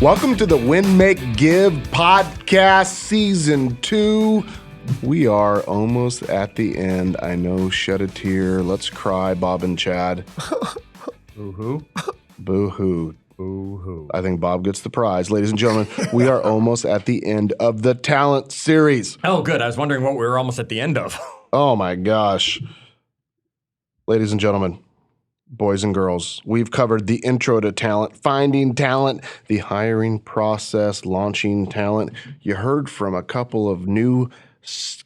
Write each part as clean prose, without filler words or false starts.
Welcome to the Win, Make, Give podcast season 2. We are almost at the end. I know, shed a tear. Let's cry, Bob and Chad. Boo-hoo. Boo-hoo. Boo-hoo. I think Bob gets the prize. Ladies and gentlemen, we are almost at the end of the talent series. Oh, good. I was wondering what we were almost at the end of. Oh, my gosh. Ladies and gentlemen, boys and girls, we've covered the intro to talent, finding talent, the hiring process, launching talent. You heard from a couple of new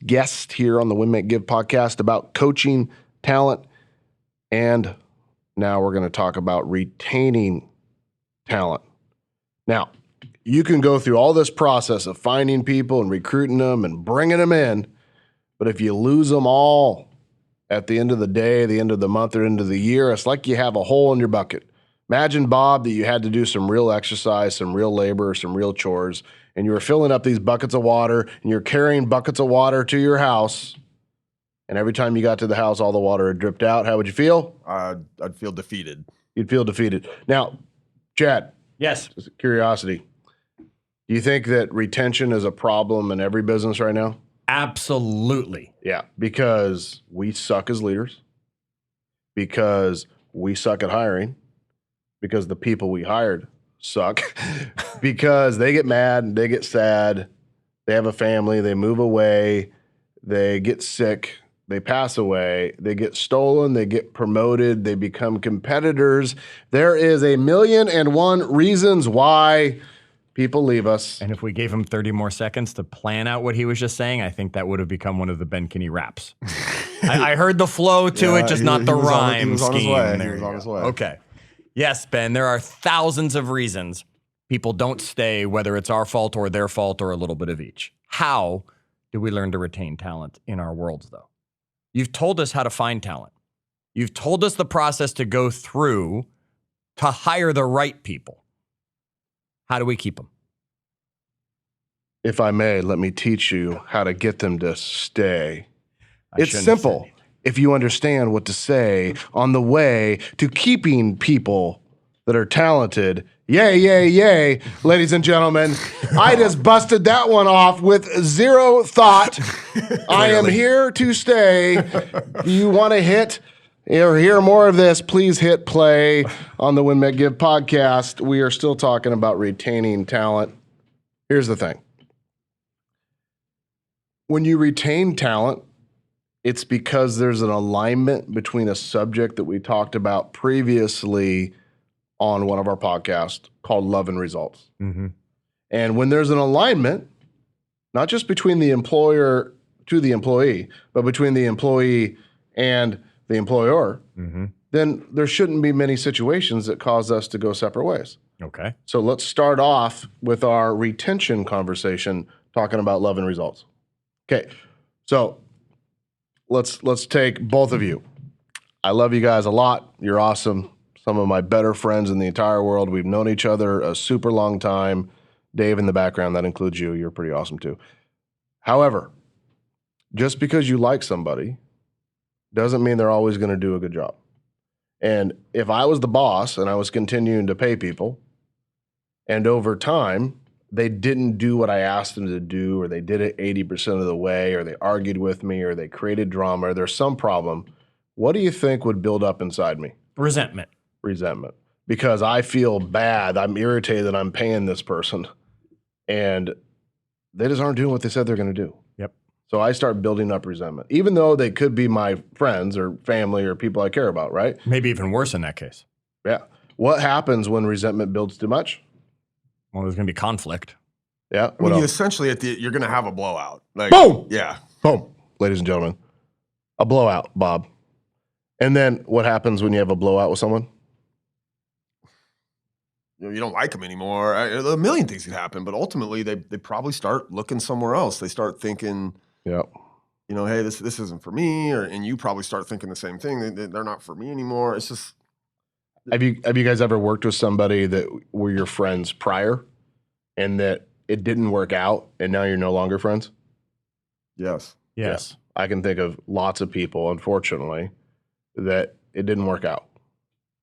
guests here on the Win, Make, Give podcast about coaching talent. And now we're going to talk about retaining talent. Now, you can go through all this process of finding people and recruiting them and bringing them in, but if you lose them all at the end of the day, the end of the month, or end of the year, it's like you have a hole in your bucket. Imagine, Bob, that you had to do some real exercise, some real labor, some real chores, and you were filling up these buckets of water, and you're carrying buckets of water to your house, and every time you got to the house, all the water had dripped out. How would you feel? I'd feel defeated. You'd feel defeated. Now, Chad. Yes. Just curiosity. Do you think that retention is a problem in every business right now? Absolutely. Yeah, because we suck as leaders, because we suck at hiring, because the people we hired suck, because they get mad, they get sad, they have a family, they move away, they get sick, they pass away, they get stolen, they get promoted, they become competitors. There is 1,000,001 reasons why people leave us. And if we gave him 30 more seconds to plan out what he was just saying, I think that would have become one of the Ben Kinney raps. I heard the flow to it, just not the rhyme scheme. There you go. Okay. Yes, Ben, there are thousands of reasons people don't stay, whether it's our fault or their fault or a little bit of each. How do we learn to retain talent in our worlds, though? You've told us how to find talent. You've told us the process to go through to hire the right people. How do we keep them? If I may, let me teach you how to get them to stay. It's simple if you understand what to say on the way to keeping people that are talented. Yay, yay, yay, ladies and gentlemen. I just busted that one off with zero thought. I am here to stay. Do you want to hit or hear more of this? Please hit play on the Win, Make, Give podcast. We are still talking about retaining talent. Here's the thing. When you retain talent, it's because there's an alignment between a subject that we talked about previously on one of our podcasts called Love and Results. Mm-hmm. And when there's an alignment, not just between the employer to the employee, but between the employee and the employer, then there shouldn't be many situations that cause us to go separate ways. Okay. So let's start off with our retention conversation, talking about love and results. Okay, so let's take both of you. I love you guys a lot. You're awesome. Some of my better friends in the entire world. We've known each other a super long time. Dave in the background, that includes you. You're pretty awesome too. However, just because you like somebody doesn't mean they're always going to do a good job. And if I was the boss and I was continuing to pay people, and over time they didn't do what I asked them to do, or they did it 80% of the way, or they argued with me, or they created drama, or there's some problem, what do you think would build up inside me? Resentment. Resentment. Because I feel bad. I'm irritated that I'm paying this person, and they just aren't doing what they said they're going to do. Yep. So I start building up resentment, even though they could be my friends or family or people I care about, right? Maybe even worse in that case. Yeah. What happens when resentment builds too much? Well, there's going to be conflict. Yeah. I mean, essentially, you're going to have a blowout. Like, boom! Yeah. Boom. Ladies and gentlemen, a blowout, Bob. And then what happens when you have a blowout with someone? You don't like them anymore. A million things could happen, but ultimately, they probably start looking somewhere else. They start thinking, Yeah. Hey, this isn't for me, and you probably start thinking the same thing. They're not for me anymore. It's just. Have you guys ever worked with somebody that were your friends prior, and that it didn't work out, and now you're no longer friends? Yes. Yes. Yeah. I can think of lots of people, unfortunately, that it didn't work out.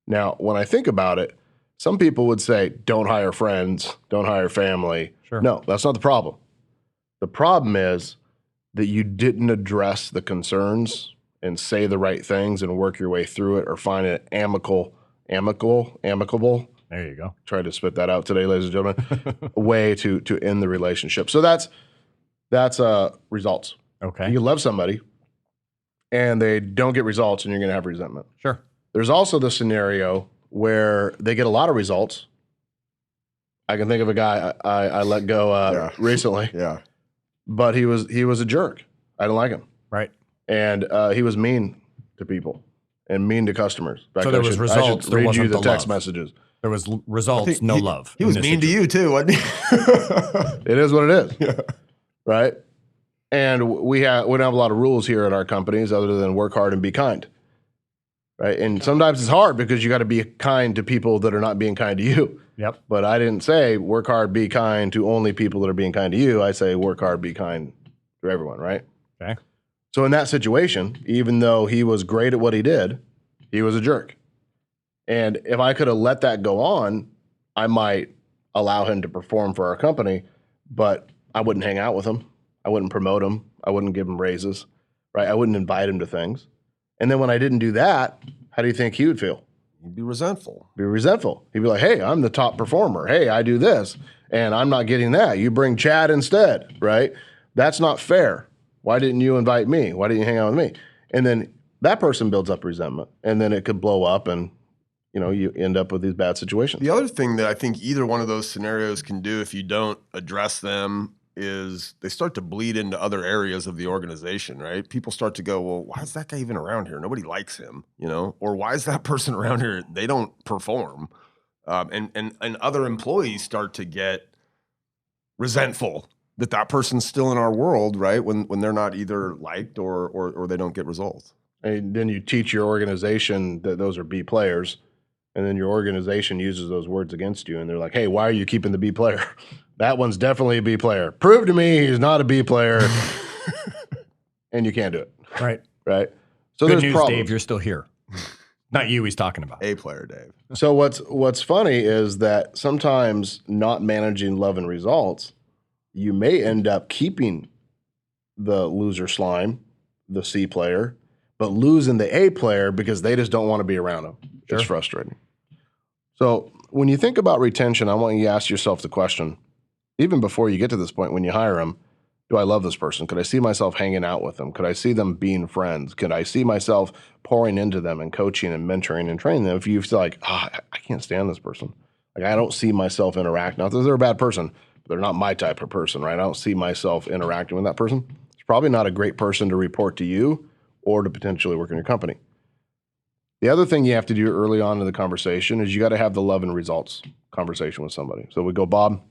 Now, when I think about it, Some people would say, don't hire friends, don't hire family. Sure. No, that's not the problem. The problem is that you didn't address the concerns and say the right things and work your way through it or find an amicable. There you go. Tried to spit that out today, ladies and gentlemen. A way to end the relationship. So that's results. Okay. You love somebody and they don't get results and you're going to have resentment. Sure. There's also the scenario where they get a lot of results. I can think of a guy I let go recently. Yeah. But he was a jerk. I didn't like him. Right. And he was mean to people and mean to customers. In fact, So there was results. I should There read wasn't you the text love. messages. There was results, no love. He was mean to you too, wasn't he? It is what it is. Yeah. Right? And we don't have a lot of rules here at our companies other than work hard and be kind. Right? And sometimes it's hard because you got to be kind to people that are not being kind to you. Yep. But I didn't say work hard, be kind to only people that are being kind to you. I say work hard, be kind to everyone, right? Okay. So in that situation, even though he was great at what he did, he was a jerk. And if I could have let that go on, I might allow him to perform for our company, but I wouldn't hang out with him. I wouldn't promote him. I wouldn't give him raises, right? I wouldn't invite him to things. And then when I didn't do that, how do you think he would feel? He'd be resentful. He'd be like, hey, I'm the top performer. Hey, I do this, and I'm not getting that. You bring Chad instead, right? That's not fair. Why didn't you invite me? Why didn't you hang out with me? And then that person builds up resentment, and then it could blow up, and you end up with these bad situations. The other thing that I think either one of those scenarios can do if you don't address them is they start to bleed into other areas of the organization, right? People start to go, well, why is that guy even around here? Nobody likes him, or why is that person around here? They don't perform. And other employees start to get resentful that person's still in our world, right? When they're not either liked or they don't get results. And then you teach your organization that those are B players, and then your organization uses those words against you, and they're like, hey, why are you keeping the B player? That one's definitely a B player. Prove to me he's not a B player. And you can't do it. Right. Right. So Good there's news, problems. Dave, you're still here. Not you he's talking about. A player, Dave. So what's funny is that sometimes not managing love and results, you may end up keeping the loser slime, the C player, but losing the A player because they just don't want to be around him. Sure. It's frustrating. So when you think about retention, I want you to ask yourself the question, even before you get to this point, when you hire them, do I love this person? Could I see myself hanging out with them? Could I see them being friends? Could I see myself pouring into them and coaching and mentoring and training them? If you feel like, I can't stand this person. Like, I don't see myself interacting. Not that they're a bad person, but they're not my type of person, right? I don't see myself interacting with that person. It's probably not a great person to report to you or to potentially work in your company. The other thing you have to do early on in the conversation is you got to have the love and results conversation with somebody. So we go, Bob,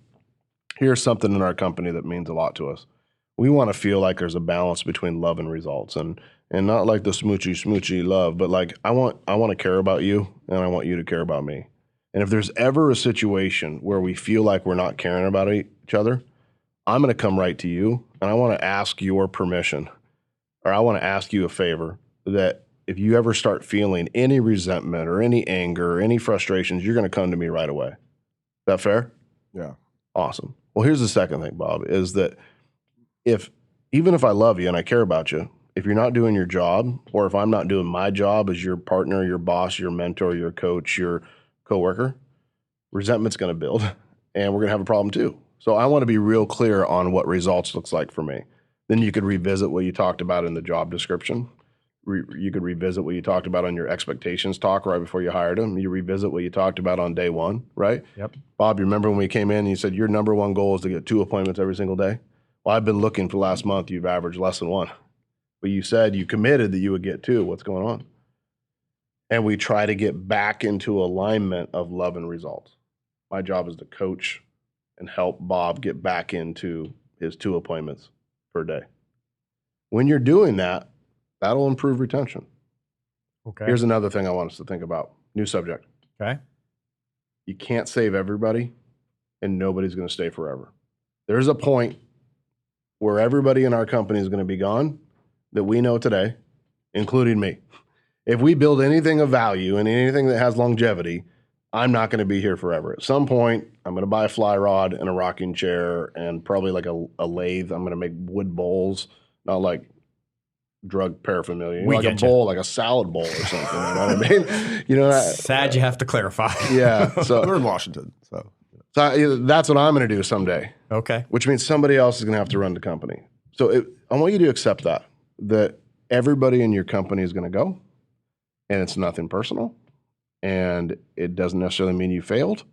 here's something in our company that means a lot to us. We want to feel like there's a balance between love and results, and not like the smoochy love, but like I want to care about you, and I want you to care about me. And if there's ever a situation where we feel like we're not caring about each other, I'm going to come right to you, and I want to ask your permission, or I want to ask you a favor that if you ever start feeling any resentment or any anger or any frustrations, you're going to come to me right away. Is that fair? Yeah. Awesome. Well, here's the second thing, Bob, is that even if I love you and I care about you, if you're not doing your job, or if I'm not doing my job as your partner, your boss, your mentor, your coach, your coworker, resentment's going to build, and we're going to have a problem too. So I want to be real clear on what results looks like for me. Then you could revisit what you talked about in the job description. You could revisit what you talked about on your expectations talk right before you hired him. You revisit what you talked about on day one, right? Yep. Bob, you remember when we came in and you said your number one goal is to get 2 appointments every single day? Well, I've been looking for the last month. You've averaged less than 1. But you said you committed that you would get 2. What's going on? And we try to get back into alignment of love and results. My job is to coach and help Bob get back into his 2 appointments per day. When you're doing that, that'll improve retention. Okay. Here's another thing I want us to think about. New subject. Okay. You can't save everybody, and nobody's going to stay forever. There's a point where everybody in our company is going to be gone that we know today, including me. If we build anything of value and anything that has longevity, I'm not going to be here forever. At some point, I'm going to buy a fly rod and a rocking chair and probably like a lathe. I'm going to make wood bowls, not like drug paraphernalia. Like a bowl, like a salad bowl or something. You know what I mean? You know, sad you have to clarify. Yeah. So we're in Washington, so that's what I'm going to do someday. Okay. Which means somebody else is going to have to run the company. So I want you to accept that everybody in your company is going to go, and it's nothing personal. And it doesn't necessarily mean you failed.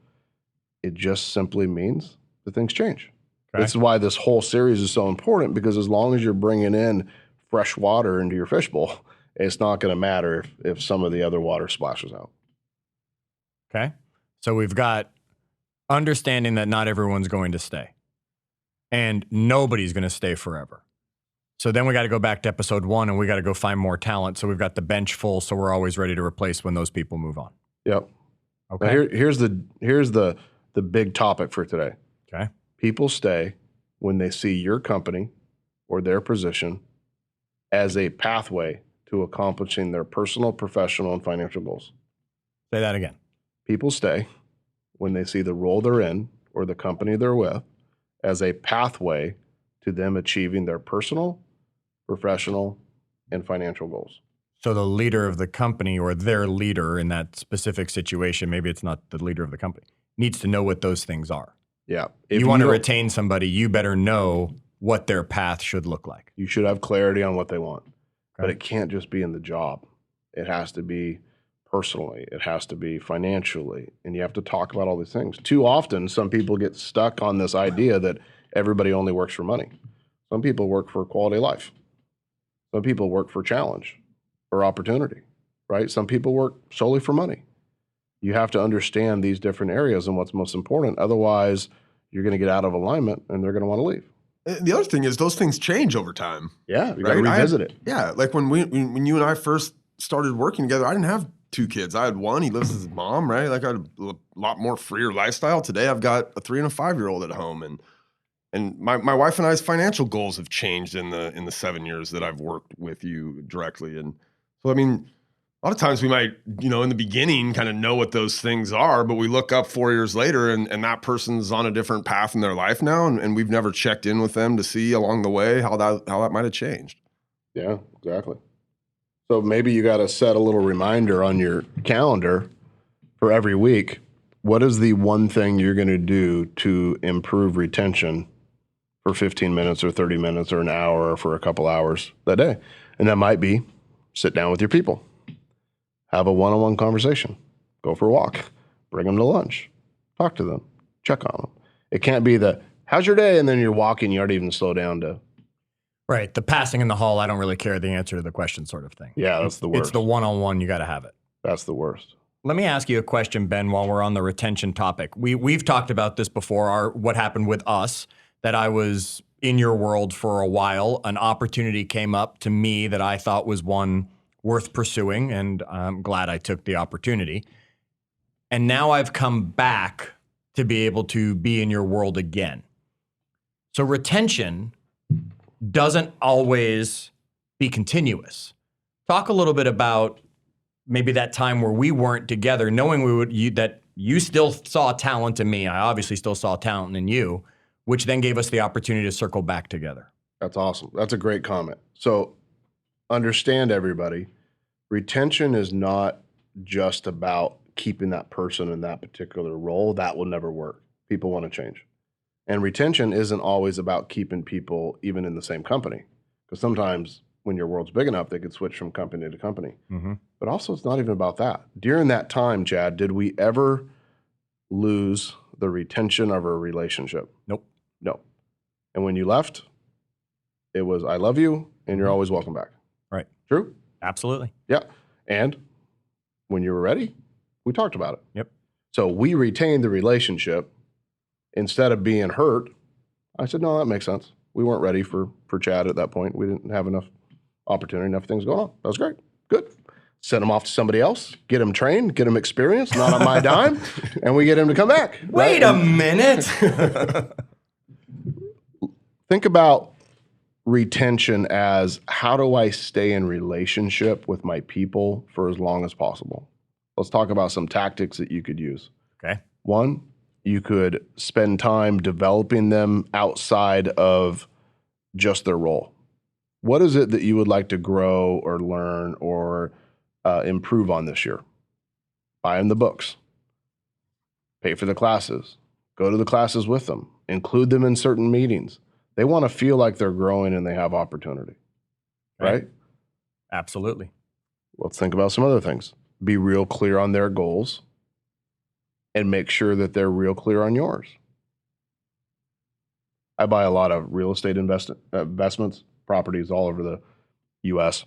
It just simply means that things change. Okay. This is why this whole series is so important, because as long as you're bringing in fresh water into your fishbowl, it's not going to matter if some of the other water splashes out. Okay. So we've got understanding that not everyone's going to stay, and nobody's going to stay forever. So then we got to go back to episode 1, and we got to go find more talent. So we've got the bench full, so we're always ready to replace when those people move on. Yep. Okay. Now here's the big topic for today. Okay. People stay when they see your company or their position as a pathway to accomplishing their personal, professional, and financial goals. Say that again. People stay when they see the role they're in or the company they're with as a pathway to them achieving their personal, professional, and financial goals. So the leader of the company, or their leader in that specific situation, maybe it's not the leader of the company, needs to know what those things are. Yeah. If you want to retain somebody, you better know what their path should look like. You should have clarity on what they want. Okay. But it can't just be in the job. It has to be personally. It has to be financially. And you have to talk about all these things. Too often, some people get stuck on this idea that everybody only works for money. Some people work for quality of life. Some people work for challenge or opportunity, right? Some people work solely for money. You have to understand these different areas and what's most important. Otherwise, you're going to get out of alignment and they're going to want to leave. The other thing is those things change over time. Yeah, you got to revisit it. Yeah, like when you and I first started working together, I didn't have 2 kids. I had one. He lives with his mom, right? Like I had a lot more freer lifestyle. Today, I've got a 3 and a 5-year-old at home, and my wife and I's financial goals have changed in the 7 years that I've worked with you directly. And so, I mean, a lot of times we might, in the beginning kind of know what those things are, but we look up 4 years later and that person's on a different path in their life now. And we've never checked in with them to see along the way how that might have changed. Yeah, exactly. So maybe you got to set a little reminder on your calendar for every week. What is the one thing you're going to do to improve retention for 15 minutes or 30 minutes or an hour or for a couple hours that day? And that might be sit down with your people. Have a one-on-one conversation. Go for a walk. Bring them to lunch. Talk to them. Check on them. It can't be how's your day? And then you're walking, you aren't even slow down to. Right. The passing in the hall, I don't really care the answer to the question sort of thing. Yeah, that's the worst. It's the one-on-one, you got to have it. That's the worst. Let me ask you a question, Ben, while we're on the retention topic. We've talked about this before, what happened with us, that I was in your world for a while. An opportunity came up to me that I thought was one worth pursuing, and I'm glad I took the opportunity. And now I've come back to be able to be in your world again. So retention doesn't always be continuous. Talk a little bit about maybe that time where we weren't together, knowing that you still saw talent in me. I obviously still saw talent in you, which then gave us the opportunity to circle back together. That's awesome. That's a great comment. So understand, everybody, retention is not just about keeping that person in that particular role. That will never work. People want to change. And retention isn't always about keeping people even in the same company. Because sometimes when your world's big enough, they could switch from company to company. Mm-hmm. But also, it's not even about that. During that time, Chad, did we ever lose the retention of a relationship? Nope. No. And when you left, it was, I love you, and you're always welcome back. Right. True? Absolutely. Yeah. And when you were ready, we talked about it. Yep. So we retained the relationship instead of being hurt. I said, no, that makes sense. We weren't ready for Chad at that point. We didn't have enough opportunity, enough things going on. That was great. Good. Send him off to somebody else, get him trained, get him experience, not on my dime, and we get him to come back. Wait a minute. Think about retention as, how do I stay in relationship with my people for as long as possible? Let's talk about some tactics that you could use. Okay. One, you could spend time developing them outside of just their role. What is it that you would like to grow or learn or improve on this year? Buy them the books. Pay for the classes. Go to the classes with them. Include them in certain meetings. They want to feel like they're growing and they have opportunity, right? Absolutely. Let's think about some other things. Be real clear on their goals and make sure that they're real clear on yours. I buy a lot of real estate investments, properties all over the U.S.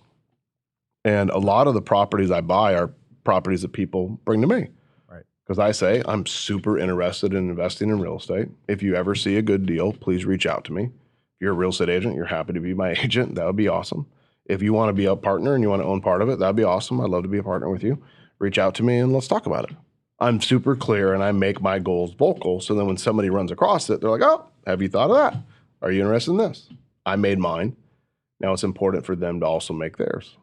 And a lot of the properties I buy are properties that people bring to me. Right. Because I say, I'm super interested in investing in real estate. If you ever see a good deal, please reach out to me. If you're a real estate agent, you're happy to be my agent. That would be awesome. If you want to be a partner and you want to own part of it, that'd be awesome. I'd love to be a partner with you. Reach out to me and let's talk about it. I'm super clear and I make my goals vocal. So then when somebody runs across it, they're like, oh, have you thought of that? Are you interested in this? I made mine. Now it's important for them to also make theirs,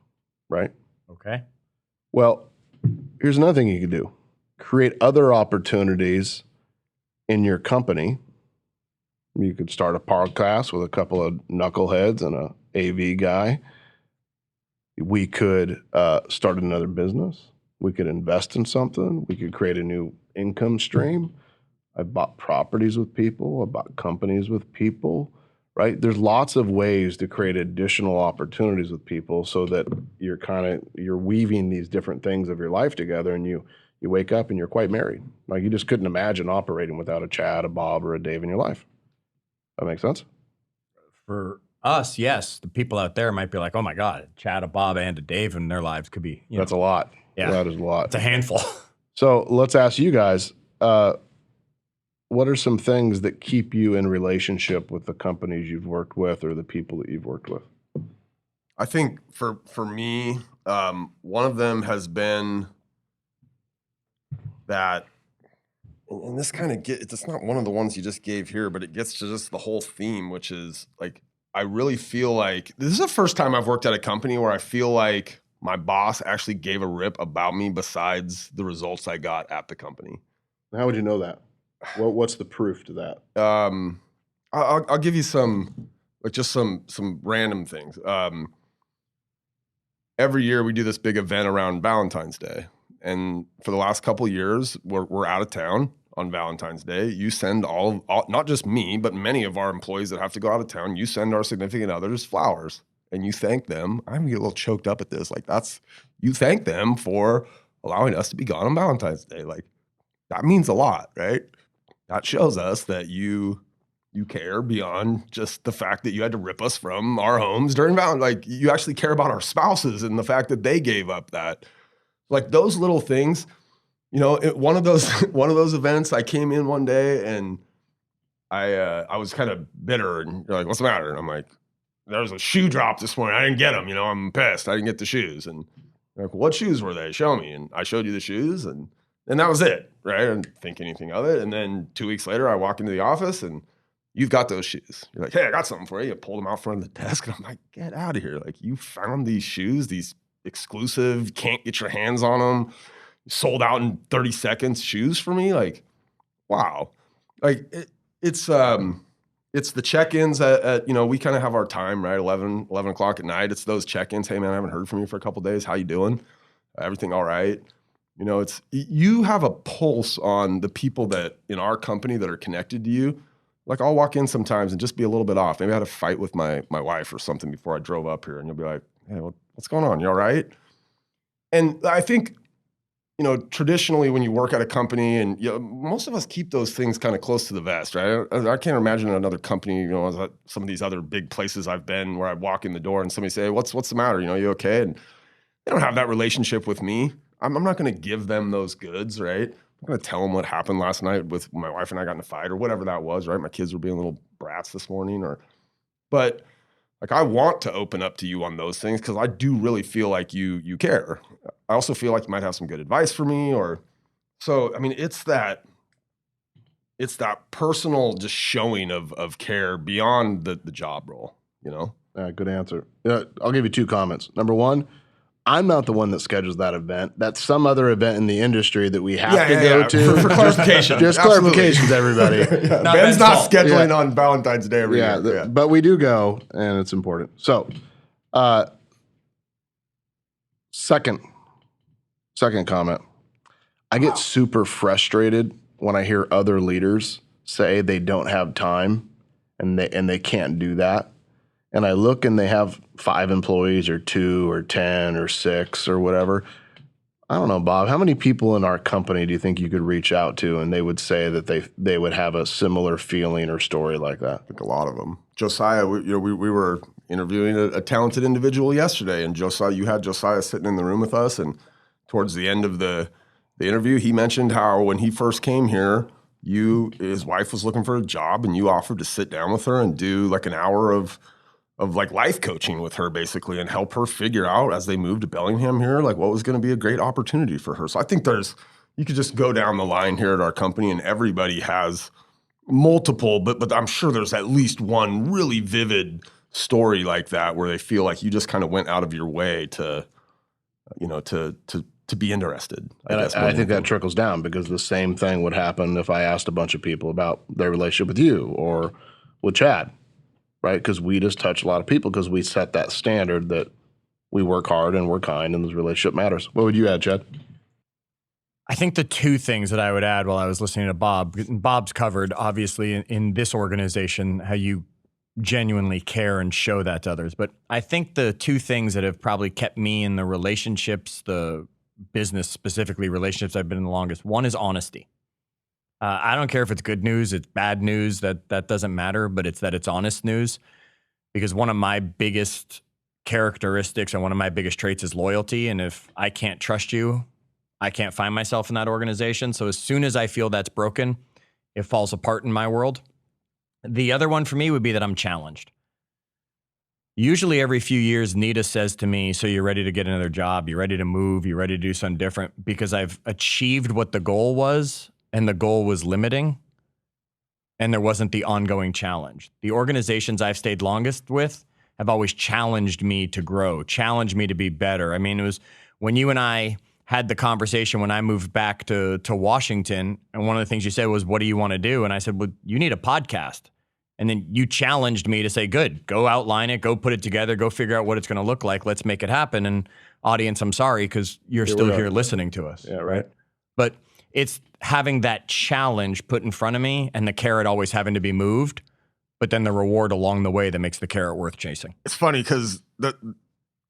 right? Okay. Well, here's another thing you could do. Create other opportunities in your company. You could start a podcast with a couple of knuckleheads and a AV guy. We could start another business. We could invest in something. We could create a new income stream. I've bought properties with people. I've bought companies with people, right? There's lots of ways to create additional opportunities with people so that you're weaving these different things of your life together and you wake up and you're quite married. Like you just couldn't imagine operating without a Chad, a Bob, or a Dave in your life. That makes sense? For us, yes. The people out there might be like, oh my God, Chad, a Bob, and a Dave in their lives could be, That's a lot. Yeah. That is a lot. It's a handful. So let's ask you guys, what are some things that keep you in relationship with the companies you've worked with or the people that you've worked with? I think for me, one of them has been that, and this kind of it's not one of the ones you just gave here, but it gets to just the whole theme, which is like, I really feel like this is the first time I've worked at a company where I feel like my boss actually gave a rip about me besides the results I got at the company. How would you know that? What's the proof to that? I'll give you some, like just some random things. Every year we do this big event around Valentine's Day. And for the last couple of years, we're out of town on Valentine's Day. You send all, not just me, but many of our employees that have to go out of town, you send our significant others flowers and you thank them. I'm gonna get a little choked up at this. Like you thank them for allowing us to be gone on Valentine's Day. Like that means a lot, right? That shows us that you care beyond just the fact that you had to rip us from our homes during Valentine's. Like you actually care about our spouses and the fact that they gave up that. Like those little things, one of those events, I came in one day and I was kind of bitter and you're like, what's the matter? And I'm like, there was a shoe drop this morning. I didn't get them. I'm pissed. I didn't get the shoes. And like, what shoes were they? Show me. And I showed you the shoes and that was it, right? I didn't think anything of it. And then 2 weeks later, I walk into the office and you've got those shoes. You're like, hey, I got something for you. You pull them out front of the desk. And I'm like, get out of here. Like you found these shoes, these exclusive, can't get your hands on them, sold out in 30 seconds shoes for me. Like, wow. Like it's the check-ins at we kind of have our time, right? 11 o'clock at night. It's those check-ins. Hey man, I haven't heard from you for a couple of days. How you doing? Everything all right? You have a pulse on the people that in our company that are connected to you. Like I'll walk in sometimes and just be a little bit off. Maybe I had a fight with my wife or something before I drove up here and you'll be like, hey, what's going on? You all right? And I think, traditionally when you work at a company and most of us keep those things kind of close to the vest, right? I can't imagine another company, some of these other big places I've been where I walk in the door and somebody say, hey, what's the matter? You okay? And they don't have that relationship with me. I'm not going to give them those goods, right? I'm going to tell them what happened last night with my wife and I got in a fight or whatever that was, right? My kids were being little brats this morning but like I want to open up to you on those things because I do really feel like you care. I also feel like you might have some good advice for me so, I mean, it's that personal just showing of care beyond the job role, Good answer. I'll give you 2 comments. Number 1, I'm not the one that schedules that event. That's some other event in the industry that we have to go to. For clarification. Just clarifications, everybody. Ben's not scheduling on Valentine's Day every year. But we do go, and it's important. So, second comment. I get super frustrated when I hear other leaders say they don't have time and they can't do that. And I look and they have 5 employees or 2 or 10 or 6 or whatever. I don't know, Bob, how many people in our company do you think you could reach out to and they would say that they would have a similar feeling or story like that? I think a lot of them. Josiah, we were interviewing a talented individual yesterday, and you had Josiah sitting in the room with us, and towards the end of the interview, he mentioned how when he first came here, his wife was looking for a job, and you offered to sit down with her and do like an hour of like life coaching with her basically and help her figure out as they moved to Bellingham here, like what was going to be a great opportunity for her. So I think you could just go down the line here at our company and everybody has multiple, but I'm sure there's at least one really vivid story like that where they feel like you just kind of went out of your way to be interested. I think that trickles down because the same thing would happen if I asked a bunch of people about their relationship with you or with Chad. Right, because we just touch a lot of people because we set that standard that we work hard and we're kind and this relationship matters. What would you add, Chad? I think the 2 things that I would add while I was listening to Bob, and Bob's covered obviously in this organization how you genuinely care and show that to others. But I think the 2 things that have probably kept me in the relationships, the business specifically relationships I've been in the longest, one is honesty. I don't care if it's good news, it's bad news, that doesn't matter, but it's that it's honest news. Because one of my biggest characteristics and one of my biggest traits is loyalty. And if I can't trust you, I can't find myself in that organization. So as soon as I feel that's broken, it falls apart in my world. The other one for me would be that I'm challenged. Usually every few years, Nita says to me, so you're ready to get another job, you're ready to move, you're ready to do something different because I've achieved what the goal was. And the goal was limiting, and there wasn't the ongoing challenge. The organizations I've stayed longest with have always challenged me to grow, challenged me to be better. I mean, it was when you and I had the conversation when I moved back to Washington, and one of the things you said was, what do you want to do? And I said, well, you need a podcast. And then you challenged me to say, good, go outline it, go put it together, go figure out what it's going to look like. Let's make it happen. And audience, I'm sorry, because you're still here listening to us. Yeah, right. But it's having that challenge put in front of me and the carrot always having to be moved, but then the reward along the way that makes the carrot worth chasing. It's funny because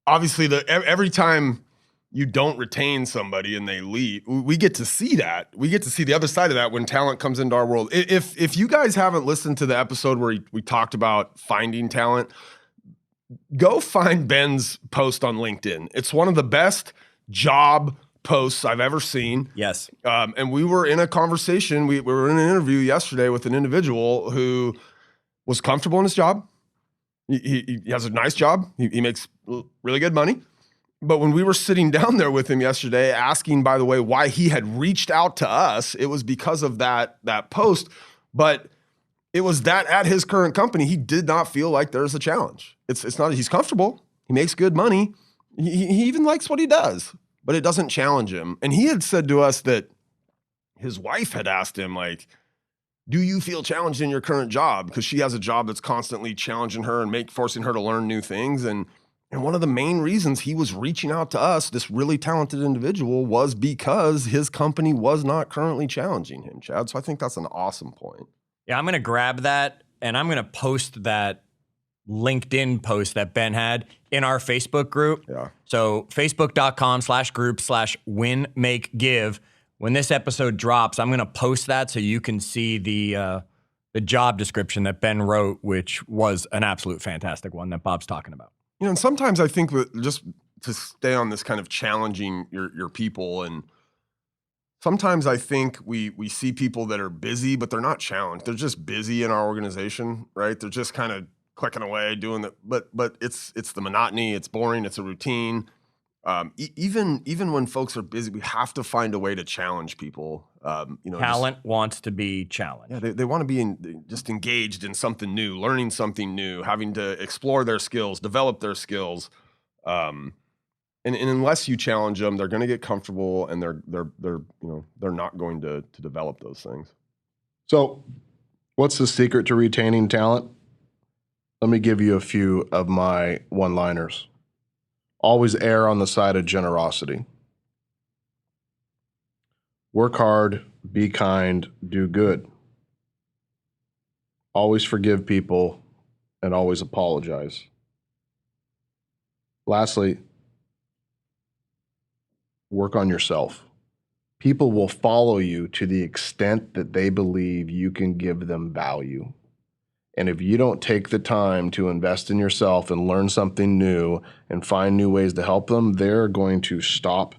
obviously every time you don't retain somebody and they leave, we get to see that. We get to see the other side of that when talent comes into our world. If you guys haven't listened to the episode where we talked about finding talent, go find Ben's post on LinkedIn. It's one of the best job posts I've ever seen. Yes. And we were in a conversation. We were in an interview yesterday with an individual who was comfortable in his job. He has a nice job. He makes really good money. But when we were sitting down there with him yesterday, asking, by the way, why he had reached out to us, it was because of that post. But it was that at his current company, he did not feel like there's a challenge. It's not. He's comfortable. He makes good money. He even likes what he does. But it doesn't challenge him. And he had said to us that his wife had asked him, like, do you feel challenged in your current job? Because she has a job that's constantly challenging her and forcing her to learn new things. And one of the main reasons he was reaching out to us, this really talented individual, was because his company was not currently challenging him, Chad. So I think that's an awesome point. Yeah, I'm going to grab that and I'm going to post that LinkedIn post that Ben had in our Facebook group. Yeah. So facebook.com/group/win-make-give. When this episode drops, I'm going to post that so you can see the job description that Ben wrote, which was an absolute fantastic one that Bob's talking about. You know, and sometimes I think just to stay on this kind of challenging your people, and sometimes I think we see people that are busy, but they're not challenged. They're just busy in our organization, right? They're just kind of clicking away, doing that, but it's the monotony, it's boring, it's a routine. Even when folks are busy, we have to find a way to challenge people. Talent wants to be challenged. Yeah, they want to be just engaged in something new, learning something new, having to explore their skills, develop their skills. And And unless you challenge them, they're going to get comfortable, and they're not going to develop those things. So, what's the secret to retaining talent? Let me give you a few of my one-liners. Always err on the side of generosity. Work hard, be kind, do good. Always forgive people and always apologize. Lastly, work on yourself. People will follow you to the extent that they believe you can give them value. And if you don't take the time to invest in yourself and learn something new and find new ways to help them, they're going to stop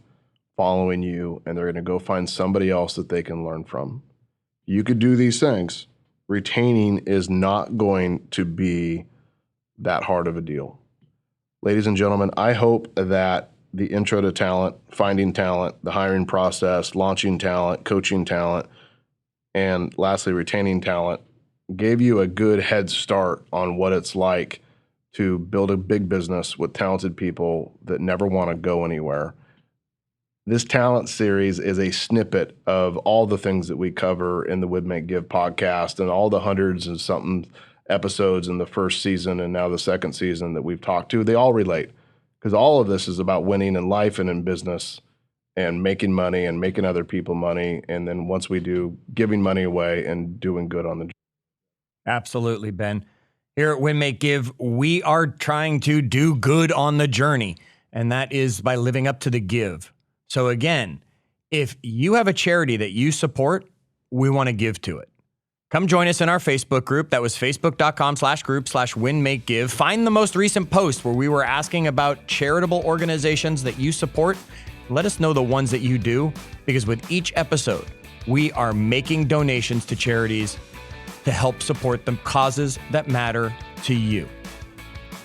following you and they're going to go find somebody else that they can learn from. You could do these things. Retaining is not going to be that hard of a deal. Ladies and gentlemen, I hope that the intro to talent, finding talent, the hiring process, launching talent, coaching talent, and lastly, retaining talent gave you a good head start on what it's like to build a big business with talented people that never want to go anywhere. This talent series is a snippet of all the things that we cover in the Would Make Give podcast and all the hundreds and something episodes in the first season and now the second season that we've talked to. They all relate because all of this is about winning in life and in business and making money and making other people money. And then once we do, giving money away and doing good on the journey. Absolutely, Ben. Here at Win Make Give, we are trying to do good on the journey, and that is by living up to the give. So again, if you have a charity that you support, we want to give to it. Come join us in our Facebook group. That was facebook.com/group/winmakegive. Find the most recent post where we were asking about charitable organizations that you support. Let us know the ones that you do, because with each episode, we are making donations to charities to help support the causes that matter to you.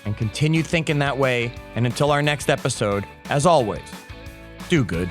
And continue thinking that way. And until our next episode, as always, do good.